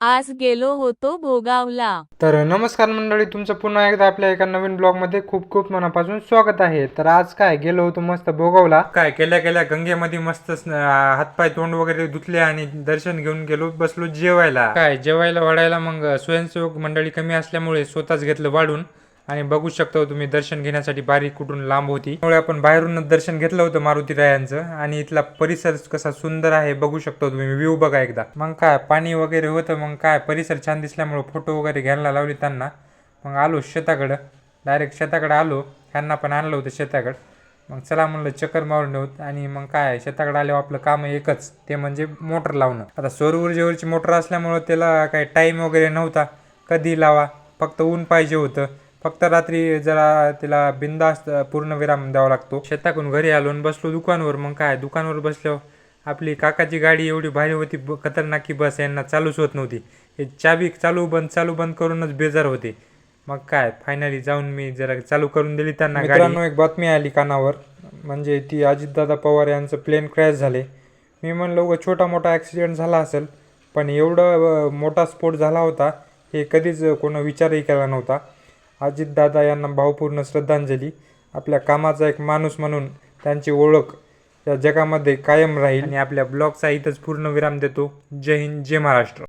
आज गेलो होतो भोगावला. तर नमस्कार मंडळी, तुमचं पुन्हा एकदा आपल्या एका नवीन ब्लॉगमध्ये खूप खूप मनापासून स्वागत आहे. तर आज काय गेलो होतो मस्त भोगावला. काय केल्या केल्या गंगेमध्ये मस्त हातपाय तोंड वगैरे धुतले आणि दर्शन घेऊन गेलो, बसलो जेवायला. काय जेवायला वाढायला मग स्वयंसेवक मंडळी कमी असल्यामुळे स्वतःच घेतलं वाढून. आणि बघू शकता तुम्ही दर्शन घेण्यासाठी बारी कुठून लांब होती, त्यामुळे आपण बाहेरूनच दर्शन घेतलं होतं मारुती रायांचं. आणि इथला परिसर कसा सुंदर आहे बघू शकता तुम्ही, व्ह्यू बघा एकदा. मग काय पाणी वगैरे होतं, मग काय परिसर छान दिसल्यामुळे फोटो वगैरे घ्यायला लावली त्यांना. मग आलो शेताकडं, डायरेक्ट शेताकडे आलो. ह्यांना पण आणलं होतं शेताकडं. मग चला म्हणलं चक्कर मारून येऊत. आणि मग काय शेताकडे आल्यावर आपलं काम एकच, ते म्हणजे मोटर लावणं. आता सौर ऊर्जेवरची मोटर असल्यामुळं त्याला काही टाईम वगैरे नव्हता, कधी लावा, फक्त ऊन पाहिजे होतं. फक्त रात्री जरा तिला बिंदास्त पूर्ण विराम द्यावा लागतो. शेताकडून घरी आलो आणि बसलो दुकानवर. मग काय दुकानवर बसल्यावर आपली काकाची गाडी एवढी भारी होती, खतरनाकी बस, यांना चालूच होत नव्हती. हे चाबी चालू बंद करूनच बेजार होते. मग काय फायनली जाऊन मी जरा चालू करून दिली त्यांना गाडी. मित्रांनो, एक बातमी आली कानावर, म्हणजे ती अजितदादा पवार यांचं प्लेन क्रॅश झाले. मी म्हणलं उगा छोटा मोठा ॲक्सिडेंट झाला असेल, पण एवढं मोठा स्फोट झाला होता हे कधीच कोणी विचारही केला नव्हता. अजितदादा यांना भावपूर्ण श्रद्धांजली. आपल्या कामाचा एक माणूस म्हणून त्यांची ओळख या जगामध्ये कायम राहील. आणि आपल्या ब्लॉगचा इथंच पूर्ण विराम देतो. जय हिंद, जय महाराष्ट्र.